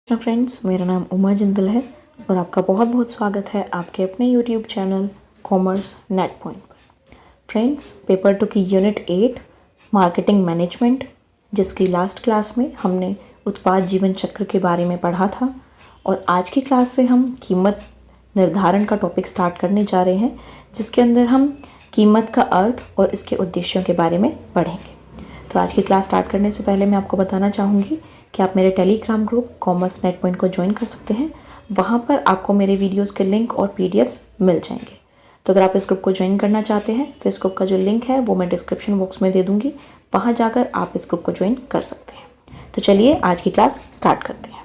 Hello friends, मेरा नाम उमा जिंदल है और आपका बहुत बहुत स्वागत है आपके अपने YouTube channel commerce net point पर। फ्रेंड्स, पेपर 2 की यूनिट 8 मार्केटिंग मैनेजमेंट, जिसकी लास्ट क्लास में हमने उत्पाद जीवन चक्र के बारे में पढ़ा था और आज की क्लास से हम कीमत निर्धारण का टॉपिक स्टार्ट करने जा रहे हैं, जिसके अंदर हम कीमत का अर्थ और इसके उद्देश्यों के बारे में पढ़ेंगे। तो आज की क्लास स्टार्ट करने से पहले मैं आपको बताना चाहूँगी कि आप मेरे Telegram group commerce net point को ज्वाइन कर सकते हैं। वहाँ पर आपको मेरे वीडियोस के लिंक और पीडीएफ्स मिल जाएंगे। तो अगर आप इस ग्रुप को ज्वाइन करना चाहते हैं तो इस ग्रुप का जो लिंक है वो मैं डिस्क्रिप्शन बॉक्स में दे दूँगी, वहाँ जाकर आप इस ग्रुप को ज्वाइन कर सकते हैं। तो चलिए आज की क्लास स्टार्ट करते हैं।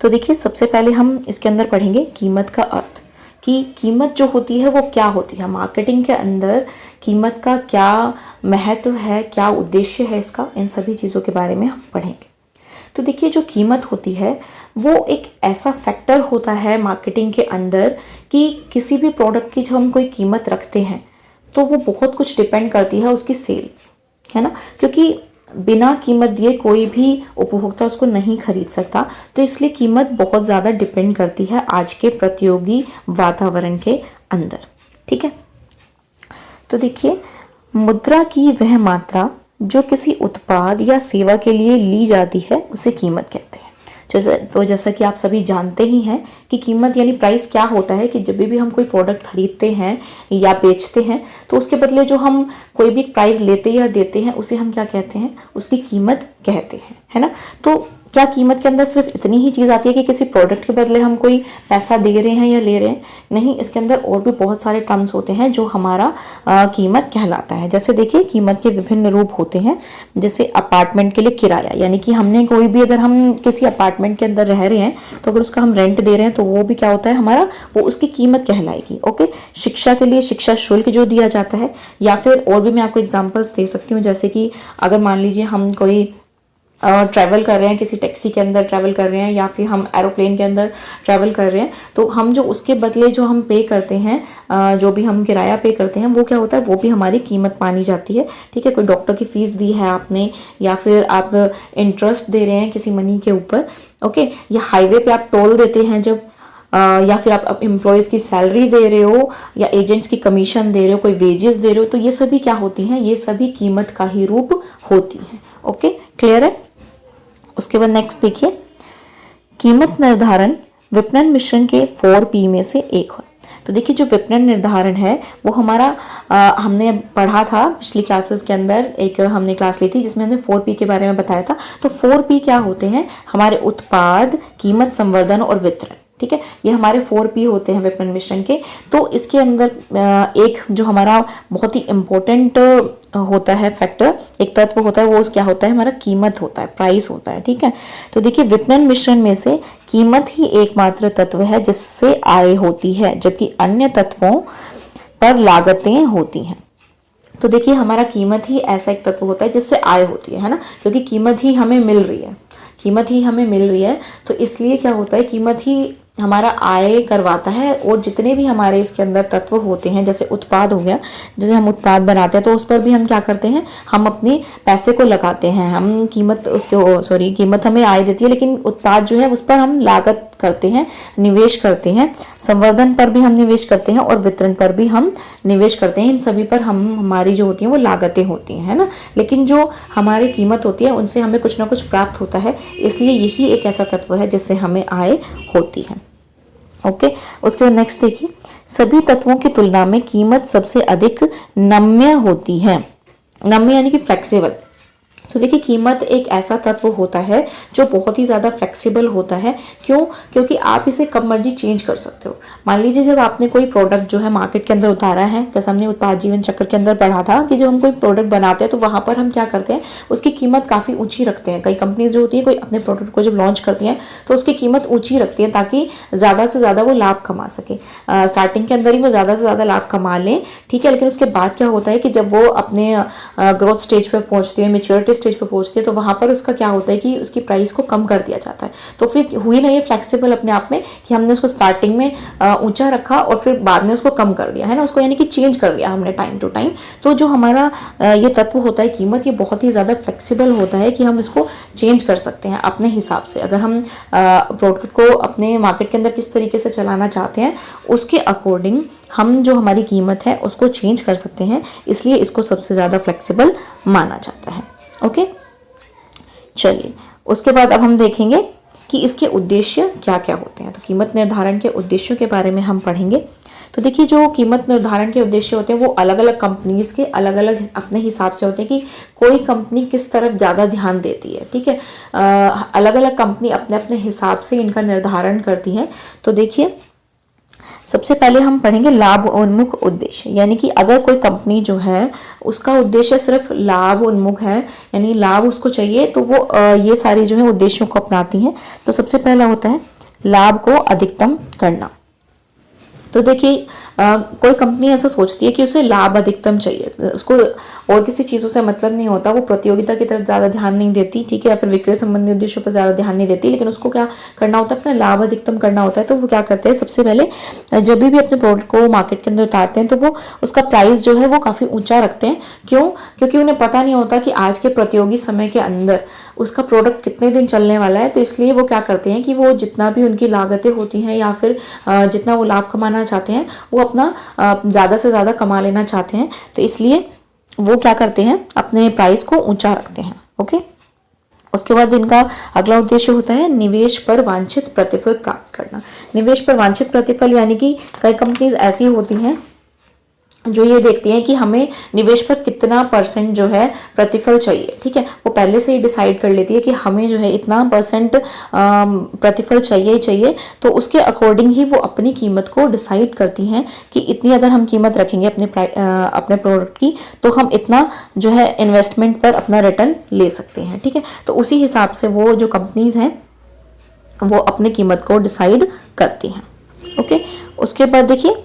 तो देखिए, सबसे पहले हम इसके अंदर पढ़ेंगे कीमत का अर्थ, कि कीमत जो होती है वो क्या होती है। मार्केटिंग के अंदर कीमत का क्या महत्व है, क्या उद्देश्य है इसका, इन सभी चीज़ों के बारे में हम पढ़ेंगे। तो देखिए, जो कीमत होती है वो एक ऐसा फैक्टर होता है मार्केटिंग के अंदर कि किसी भी प्रोडक्ट की जब हम कोई कीमत रखते हैं तो वो बहुत कुछ डिपेंड करती है उसकी सेल, है ना, क्योंकि बिना कीमत दिए कोई भी उपभोक्ता उसको नहीं खरीद सकता। तो इसलिए कीमत बहुत ज़्यादा डिपेंड करती है आज के प्रतियोगी वातावरण के अंदर। ठीक है, तो देखिए, मुद्रा की वह मात्रा जो किसी उत्पाद या सेवा के लिए ली जाती है उसे कीमत कहते हैं। जैसा कि आप सभी जानते ही हैं कि कीमत यानी प्राइस क्या होता है, कि जब भी हम कोई प्रोडक्ट खरीदते हैं या बेचते हैं तो उसके बदले जो हम कोई भी प्राइस लेते या देते हैं उसे हम क्या कहते हैं, उसकी कीमत कहते हैं, है ना। तो क्या कीमत के अंदर सिर्फ इतनी ही चीज़ आती है कि किसी प्रोडक्ट के बदले हम कोई पैसा दे रहे हैं या ले रहे हैं? नहीं, इसके अंदर और भी बहुत सारे टर्म्स होते हैं जो हमारा कीमत कहलाता है। जैसे देखिए, कीमत के विभिन्न रूप होते हैं। जैसे अपार्टमेंट के लिए किराया, यानी कि हमने कोई भी, अगर हम किसी अपार्टमेंट के अंदर रह रहे हैं तो अगर उसका हम रेंट दे रहे हैं तो वो भी क्या होता है हमारा, वो उसकी कीमत कहलाएगी। ओके, शिक्षा के लिए शिक्षा शुल्क जो दिया जाता है, या फिर और भी मैं आपको एग्जाम्पल्स दे सकती हूँ। जैसे कि अगर मान लीजिए हम कोई ट्रैवल कर रहे हैं, किसी टैक्सी के अंदर ट्रैवल कर रहे हैं या फिर हम एरोप्लेन के अंदर ट्रैवल कर रहे हैं, तो हम जो उसके बदले जो हम पे करते हैं, जो भी हम किराया पे करते हैं, वो क्या होता है, वो भी हमारी कीमत मानी जाती है। ठीक है, कोई डॉक्टर की फ़ीस दी है आपने, या फिर आप इंटरेस्ट दे रहे हैं किसी मनी के ऊपर, ओके, या हाईवे पे आप टोल देते हैं जब, या फिर आप एम्प्लॉयज़ की सैलरी दे रहे हो या एजेंट्स की कमीशन दे रहे हो, कोई वेजेस दे रहे हो, तो ये सभी क्या होती हैं, ये सभी कीमत का ही रूप होती हैं। ओके, क्लियर है। उसके बाद नेक्स्ट देखिए, कीमत निर्धारण विपणन मिश्रण के 4P में से एक है। तो देखिए, जो विपणन निर्धारण है वो हमारा हमने पढ़ा था पिछली क्लासेस के अंदर, एक हमने क्लास ली थी जिसमें हमने 4P के बारे में बताया था। तो 4P क्या होते हैं, हमारे उत्पाद, कीमत, संवर्धन और वितरण। ठीक है, ये हमारे 4P होते हैं विपणन मिश्रण के। तो इसके अंदर एक जो हमारा बहुत ही इम्पोर्टेंट होता है फैक्टर, एक तत्व होता है, वो क्या होता है, हमारा कीमत होता है, प्राइस होता है। ठीक है, तो देखिए, विपणन मिश्रण में से कीमत ही एकमात्र तत्व है जिससे आय होती है, जबकि अन्य तत्वों पर लागतें होती हैं। तो देखिए, हमारा कीमत ही ऐसा एक तत्व होता है जिससे आय होती है ना, क्योंकि कीमत ही हमें मिल रही है, कीमत ही हमें मिल रही है, तो इसलिए क्या होता है, कीमत ही हमारा आय करवाता है। और जितने भी हमारे इसके अंदर तत्व होते हैं, जैसे उत्पाद हो गया, जैसे हम उत्पाद बनाते हैं तो उस पर भी हम क्या करते हैं, हम अपने पैसे को लगाते हैं, हम कीमत उसके कीमत हमें आय देती है, लेकिन उत्पाद जो है उस पर हम लागत करते हैं, निवेश करते हैं। संवर्धन पर भी हम निवेश करते हैं और वितरण पर भी हम निवेश करते हैं। इन सभी पर हमारी जो होती हैं वो लागतें होती हैं, है ना, लेकिन जो हमारी कीमत होती है उनसे हमें कुछ ना कुछ प्राप्त होता है। इसलिए यही एक ऐसा तत्व है जिससे हमें आय होती है। ओके, उसके बाद नेक्स्ट देखिए, सभी तत्वों की तुलना में कीमत सबसे अधिक नम्य होती है। नम्य यानी कि फ्लेक्सिबल। तो देखिए, कीमत एक ऐसा तत्व होता है जो बहुत ही ज़्यादा फ्लेक्सिबल होता है। क्यों? क्योंकि आप इसे कब मर्जी चेंज कर सकते हो। मान लीजिए, जब आपने कोई प्रोडक्ट जो है मार्केट के अंदर उतारा है, जैसे हमने उत्पाद जीवन चक्र के अंदर पढ़ा था कि जब हम कोई प्रोडक्ट बनाते हैं तो वहाँ पर हम क्या करते हैं, उसकी कीमत काफ़ी ऊँची रखते हैं। कई कंपनीज जो होती है, कोई अपने प्रोडक्ट को जब लॉन्च करती हैं तो उसकी कीमत ऊँची रखती है ताकि ज़्यादा से ज़्यादा वो लाभ कमा सके। स्टार्टिंग के अंदर ही वो ज़्यादा से ज़्यादा लाभ कमा लें, ठीक है, लेकिन उसके बाद क्या होता है कि जब वो अपने ग्रोथ स्टेज पर पहुँचती है, मेच्योरिटी स्टेज पर पहुंचती है तो वहाँ पर उसका क्या होता है कि उसकी प्राइस को कम कर दिया जाता है। तो फिर हुई ना ये फ्लेक्सिबल अपने आप में कि हमने उसको स्टार्टिंग में ऊंचा रखा और फिर बाद में उसको कम कर दिया है ना, उसको यानी कि चेंज कर दिया हमने टाइम टू टाइम। तो जो हमारा ये तत्व होता है कीमत, ये बहुत ही ज़्यादा फ्लेक्सिबल होता है कि हम इसको चेंज कर सकते हैं अपने हिसाब से। अगर हम प्रोडक्ट को अपने मार्केट के अंदर किस तरीके से चलाना चाहते हैं उसके अकॉर्डिंग हम जो हमारी कीमत है उसको चेंज कर सकते हैं, इसलिए इसको सबसे ज़्यादा फ्लेक्सिबल माना जाता है। ओके, चलिए उसके बाद अब हम देखेंगे कि इसके उद्देश्य क्या क्या होते हैं। तो कीमत निर्धारण के उद्देश्यों के बारे में हम पढ़ेंगे। तो देखिए, जो कीमत निर्धारण के उद्देश्य होते हैं वो अलग अलग कंपनीज के अलग अलग अपने हिसाब से होते हैं कि कोई कंपनी किस तरफ ज़्यादा ध्यान देती है। ठीक है, अलग अलग कंपनी अपने अपने हिसाब से इनका निर्धारण करती हैं। तो देखिए, सबसे पहले हम पढ़ेंगे लाभ उन्मुख उद्देश्य, यानी कि अगर कोई कंपनी जो है उसका उद्देश्य सिर्फ लाभ उन्मुख है, यानी लाभ उसको चाहिए, तो वो ये सारे जो है उद्देश्यों को अपनाती हैं। तो सबसे पहला होता है लाभ को अधिकतम करना। तो देखिए, कोई कंपनी ऐसा सोचती है कि उसे लाभ अधिकतम चाहिए, उसको और किसी चीज़ों से मतलब नहीं होता, वो प्रतियोगिता की तरफ ज़्यादा ध्यान नहीं देती, ठीक है, या फिर विक्रय संबंधी उद्देश्यों पर ज़्यादा ध्यान नहीं देती, लेकिन उसको क्या करना होता है, अपना लाभ अधिकतम करना होता है। तो वो क्या करते हैं, सबसे पहले जब भी अपने प्रोडक्ट को मार्केट के अंदर उतारते हैं तो वो उसका प्राइस जो है वो काफ़ी ऊंचा रखते हैं। क्यों? क्योंकि उन्हें पता नहीं होता कि आज के प्रतियोगी समय के अंदर उसका प्रोडक्ट कितने दिन चलने वाला है। तो इसलिए वो क्या करते हैं कि वो जितना भी उनकी लागतें होती हैं या फिर जितना वो लाभ कमाना चाहते हैं वो अपना ज़्यादा से ज़्यादा कमा लेना चाहते हैं। तो इसलिए वो क्या करते हैं, अपने प्राइस को ऊंचा रखते हैं। ओके, उसके बाद इनका अगला उद्देश्य होता है निवेश पर वांछित प्रतिफल प्राप्त करना। निवेश पर वांछित प्रतिफल यानी कि कई कंपनीज ऐसी होती हैं जो ये देखती हैं कि हमें निवेश पर कितना % जो है प्रतिफल चाहिए। ठीक है, वो पहले से ही डिसाइड कर लेती है कि हमें जो है इतना % प्रतिफल चाहिए ही चाहिए। तो उसके अकॉर्डिंग ही वो अपनी कीमत को डिसाइड करती हैं कि इतनी अगर हम कीमत रखेंगे अपने प्रोडक्ट की तो हम इतना जो है इन्वेस्टमेंट पर अपना रिटर्न ले सकते हैं। ठीक है, तो उसी हिसाब से वो जो कंपनीज हैं वो अपनी कीमत को डिसाइड करती हैं। ओके, उसके बाद देखिए,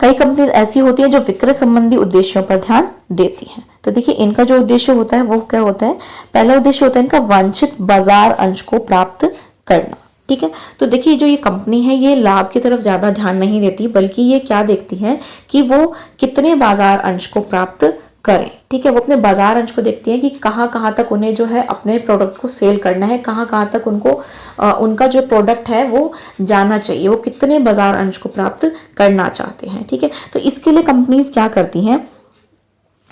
कई कंपनी ऐसी होती हैं जो विक्रय संबंधी उद्देश्यों पर ध्यान देती हैं। तो देखिए, इनका जो उद्देश्य होता है वो क्या होता है, पहला उद्देश्य होता है इनका वांछित बाजार अंश को प्राप्त करना। ठीक है, तो देखिए, जो ये कंपनी है ये लाभ की तरफ ज़्यादा ध्यान नहीं देती, बल्कि ये क्या देखती है कि वो कितने बाजार अंश को प्राप्त करें। ठीक है, वो अपने बाजार अंश को देखती हैं कि कहाँ कहाँ तक उन्हें जो है अपने प्रोडक्ट को सेल करना है, कहाँ कहाँ तक उनको उनका जो प्रोडक्ट है वो जाना चाहिए, वो कितने बाजार अंश को प्राप्त करना चाहते हैं। ठीक है, तो इसके लिए कंपनीज क्या करती हैं,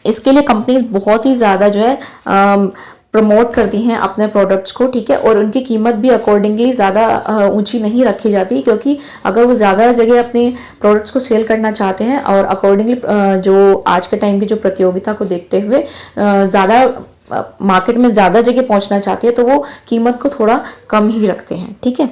इसके लिए कंपनीज बहुत ही ज़्यादा जो है प्रमोट करती हैं अपने प्रोडक्ट्स को। ठीक है, और उनकी कीमत भी अकॉर्डिंगली ज़्यादा ऊंची नहीं रखी जाती, क्योंकि अगर वो ज़्यादा जगह अपने प्रोडक्ट्स को सेल करना चाहते हैं और अकॉर्डिंगली जो आज के टाइम की जो प्रतियोगिता को देखते हुए ज़्यादा मार्केट में ज़्यादा जगह पहुंचना चाहती है, तो वो कीमत को थोड़ा कम ही रखते हैं। ठीक है,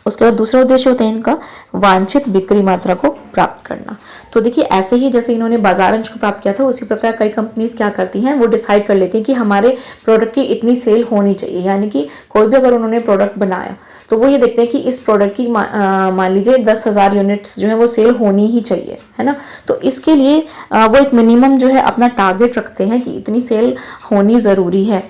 उसके बाद दूसरा उद्देश्य होता है इनका वांछित बिक्री मात्रा को प्राप्त करना। तो देखिए, ऐसे ही जैसे इन्होंने बाजार अंश को प्राप्त किया था, उसी प्रकार कई कंपनीज क्या करती हैं, वो डिसाइड कर लेती हैं कि हमारे प्रोडक्ट की इतनी सेल होनी चाहिए। यानी कि कोई भी अगर उन्होंने प्रोडक्ट बनाया तो वो ये देखते हैं कि इस प्रोडक्ट की मान लीजिए 10,000 यूनिट्स जो है वो सेल होनी ही चाहिए, है ना। तो इसके लिए वो एक मिनिमम जो है अपना टारगेट रखते हैं कि इतनी सेल होनी ज़रूरी है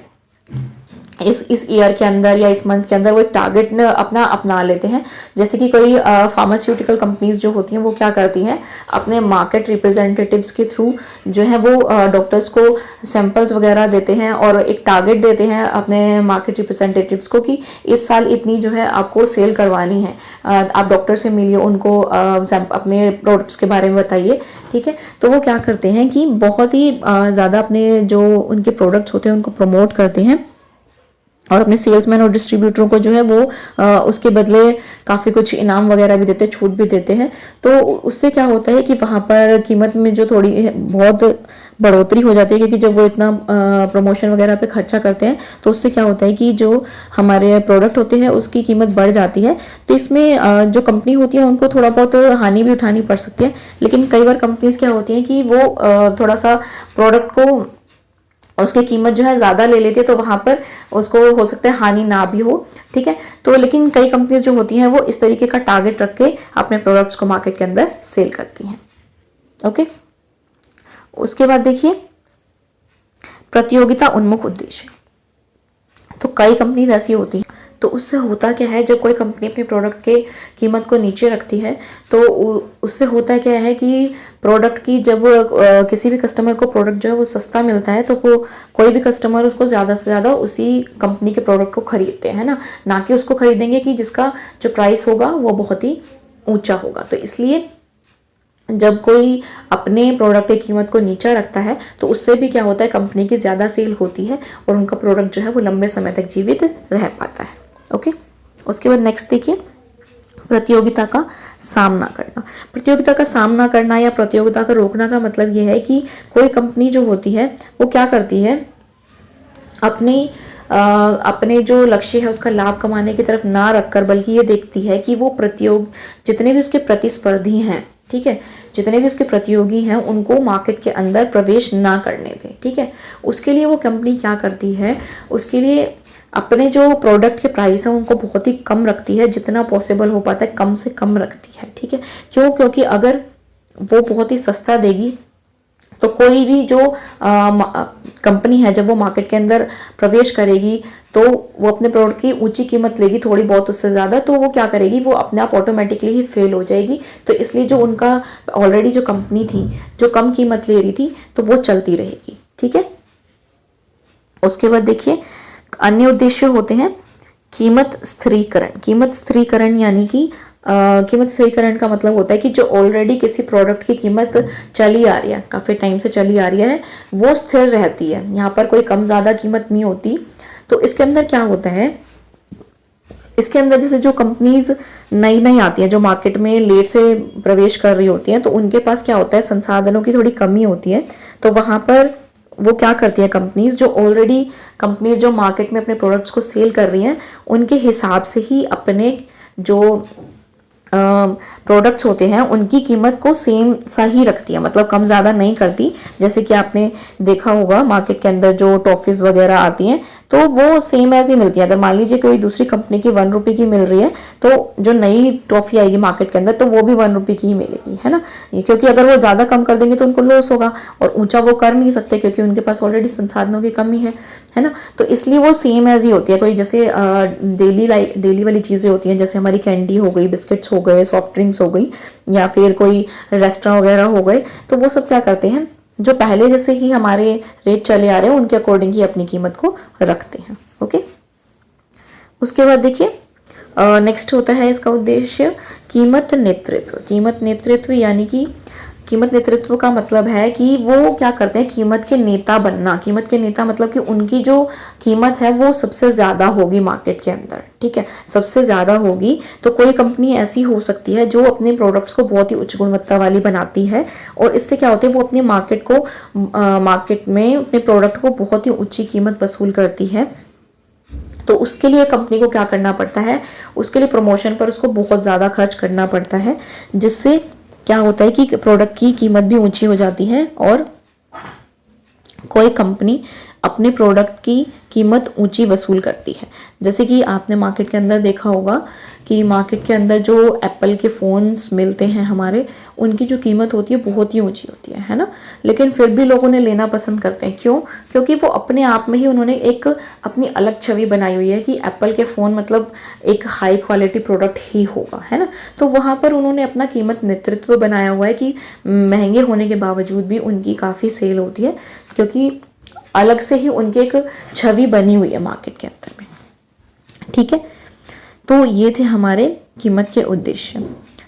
इस ईयर के अंदर या इस मंथ के अंदर। वो एक टारगेट अपना लेते हैं। जैसे कि कोई फार्मास्यूटिकल कंपनीज जो होती हैं वो क्या करती हैं, अपने मार्केट रिप्रेजेंटेटिव्स के थ्रू जो है वो डॉक्टर्स को सैंपल्स वगैरह देते हैं और एक टारगेट देते हैं अपने मार्केट रिप्रेजेंटेटिव्स को कि इस साल इतनी जो है आपको सेल करवानी है। आप डॉक्टर से मिलिए, उनको अपने प्रोडक्ट्स के बारे में बताइए। ठीक है, तो वो क्या करते हैं कि बहुत ही ज़्यादा अपने जो उनके प्रोडक्ट्स होते हैं उनको प्रमोट करते हैं और अपने सेल्समैन और डिस्ट्रीब्यूटरों को जो है वो उसके बदले काफ़ी कुछ इनाम वगैरह भी देते हैं, छूट भी देते हैं। तो उससे क्या होता है कि वहाँ पर कीमत में जो थोड़ी बहुत बढ़ोतरी हो जाती है, क्योंकि जब वो इतना प्रमोशन वगैरह पे खर्चा करते हैं तो उससे क्या होता है कि जो हमारे प्रोडक्ट होते हैं उसकी कीमत बढ़ जाती है। तो इसमें जो कंपनी होती है उनको थोड़ा बहुत हानि भी उठानी पड़ सकती है। लेकिन कई बार कंपनीज क्या होती हैं कि वो थोड़ा सा प्रोडक्ट को उसकी कीमत जो है ज़्यादा ले लेती है, तो वहाँ पर उसको हो सकता है हानि ना भी हो। ठीक है, तो लेकिन कई कंपनीज जो होती हैं वो इस तरीके का टारगेट रख के अपने प्रोडक्ट्स को मार्केट के अंदर सेल करती हैं। ओके, उसके बाद देखिए, प्रतियोगिता उन्मुख उद्देश्य। तो कई कंपनीज ऐसी होती हैं, तो उससे होता क्या है, जब कोई कंपनी अपने प्रोडक्ट के कीमत को नीचे रखती है तो उससे होता क्या है कि प्रोडक्ट की जब किसी भी कस्टमर को प्रोडक्ट जो है वो सस्ता मिलता है तो वो कोई भी कस्टमर उसको ज़्यादा से ज़्यादा उसी कंपनी के प्रोडक्ट को खरीदते हैं, ना कि उसको खरीदेंगे कि जिसका जो प्राइस होगा वो बहुत ही ऊंचा होगा। तो इसलिए जब कोई अपने प्रोडक्ट की कीमत को नीचा रखता है तो उससे भी क्या होता है, कंपनी की ज़्यादा सेल होती है और उनका प्रोडक्ट जो है वो लंबे समय तक जीवित रह पाता है। ओके, उसके बाद नेक्स्ट देखिए, प्रतियोगिता का सामना करना। प्रतियोगिता का सामना करना या प्रतियोगिता का रोकना का मतलब ये है कि कोई कंपनी जो होती है वो क्या करती है, अपने जो लक्ष्य है उसका लाभ कमाने की तरफ ना रखकर बल्कि ये देखती है कि वो जितने भी उसके प्रतिस्पर्धी हैं, ठीक है, जितने भी उसके प्रतियोगी हैं उनको मार्केट के अंदर प्रवेश ना करने दें। ठीक है, उसके लिए वो कंपनी क्या करती है, उसके लिए अपने जो प्रोडक्ट के प्राइस है उनको बहुत ही कम रखती है, जितना पॉसिबल हो पाता है कम से कम रखती है। ठीक है, क्यों? क्योंकि अगर वो बहुत ही सस्ता देगी तो कोई भी जो कंपनी है जब वो मार्केट के अंदर प्रवेश करेगी तो वो अपने प्रोडक्ट की ऊंची कीमत लेगी, थोड़ी बहुत उससे ज़्यादा, तो वो क्या करेगी, वो अपने आप ऑटोमेटिकली ही फेल हो जाएगी। तो इसलिए जो उनका ऑलरेडी जो कंपनी थी जो कम कीमत ले रही थी तो वो चलती रहेगी। ठीक है, उसके बाद देखिए अन्य उद्देश्य होते हैं कीमत स्थिरीकरण। कीमत स्थिरीकरण यानी कि कीमत स्थिरीकरण का मतलब होता है कि जो ऑलरेडी किसी प्रोडक्ट की कीमत चली आ रही है, काफ़ी टाइम से चली आ रही है, वो स्थिर रहती है, यहाँ पर कोई कम ज़्यादा कीमत नहीं होती। तो इसके अंदर क्या होता है, इसके अंदर जैसे जो कंपनीज नई नई आती हैं, जो मार्केट में लेट से प्रवेश कर रही होती हैं, तो उनके पास क्या होता है, संसाधनों की थोड़ी कमी होती है। तो वहाँ पर वो क्या करती है, कंपनीज जो मार्केट में अपने प्रोडक्ट्स को सेल कर रही हैं उनके हिसाब से ही अपने जो प्रोडक्ट्स होते हैं उनकी कीमत को सेम सा ही रखती है, मतलब कम ज़्यादा नहीं करती। जैसे कि आपने देखा होगा मार्केट के अंदर जो टॉफ़ीज़ वगैरह आती हैं तो वो सेम ऐसी मिलती है। अगर मान लीजिए कोई दूसरी कंपनी की 1 रुपये की मिल रही है तो जो नई टॉफ़ी आएगी मार्केट के अंदर तो वो भी 1 रुपये की ही मिलेगी, है ना, क्योंकि अगर वो ज़्यादा कम कर देंगे तो उनको लॉस होगा और ऊँचा वो कर नहीं सकते क्योंकि उनके पास ऑलरेडी संसाधनों की कमी है ना। तो इसलिए वो सेम ऐसी होती है। कोई जैसे डेली वाली चीज़ें होती हैं, जैसे हमारी कैंडी हो गई, बिस्किट्स हो गए, सॉफ्ट ड्रिंक्स हो गई, या फिर कोई रेस्टोरेंट वगैरह हो गए, तो वो सब क्या करते हैं, जो पहले जैसे ही हमारे रेट चले आ रहे हैं उनके अकॉर्डिंग ही अपनी कीमत को रखते हैं। ओके, उसके बाद देखिए नेक्स्ट होता है इसका उद्देश्य कीमत नेतृत्व। कीमत नेतृत्व यानी कि कीमत नेतृत्व का मतलब है कि वो क्या करते हैं, कीमत के नेता बनना। कीमत के नेता मतलब कि उनकी जो कीमत है वो सबसे ज़्यादा होगी मार्केट के अंदर, ठीक है, सबसे ज़्यादा होगी। तो कोई कंपनी ऐसी हो सकती है जो अपने प्रोडक्ट्स को बहुत ही उच्च गुणवत्ता वाली बनाती है और इससे क्या होता है, वो अपने मार्केट में अपने प्रोडक्ट को बहुत ही ऊंची कीमत वसूल करती है। तो उसके लिए कंपनी को क्या करना पड़ता है, उसके लिए प्रमोशन पर उसको बहुत ज़्यादा खर्च करना पड़ता है, जिससे क्या होता है कि प्रोडक्ट की कीमत भी ऊंची हो जाती है और कोई कंपनी अपने प्रोडक्ट की कीमत ऊंची वसूल करती है। जैसे कि आपने मार्केट के अंदर देखा होगा कि मार्केट के अंदर जो एप्पल के फ़ोन्स मिलते हैं हमारे, उनकी जो कीमत होती है बहुत ही ऊंची होती है ना, लेकिन फिर भी लोग उन्हें लेना पसंद करते हैं। क्यों? क्योंकि वो अपने आप में ही उन्होंने एक अपनी अलग छवि बनाई हुई है कि एप्पल के फ़ोन मतलब एक हाई क्वालिटी प्रोडक्ट ही होगा, है ना। तो वहाँ पर उन्होंने अपना कीमत नेतृत्व बनाया हुआ है कि महंगे होने के बावजूद भी उनकी काफ़ी सेल होती है, क्योंकि अलग से ही उनकी एक छवि बनी हुई है मार्केट के अंदर में। ठीक है, तो ये थे हमारे कीमत के उद्देश्य।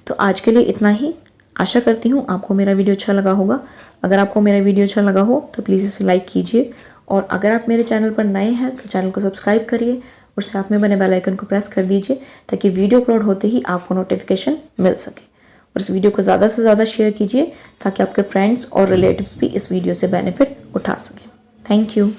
तो आज के लिए इतना ही। आशा करती हूँ आपको मेरा वीडियो अच्छा लगा होगा। अगर आपको मेरा वीडियो अच्छा लगा हो तो प्लीज़ इसे लाइक कीजिए, और अगर आप मेरे चैनल पर नए हैं तो चैनल को सब्सक्राइब करिए और साथ में बने बेल आइकन को प्रेस कर दीजिए ताकि वीडियो अपलोड होते ही आपको नोटिफिकेशन मिल सके। और इस वीडियो को ज़्यादा से ज़्यादा शेयर कीजिए ताकि आपके फ्रेंड्स और रिलेटिव्स भी इस वीडियो से बेनिफिट उठा सकें। Thank you.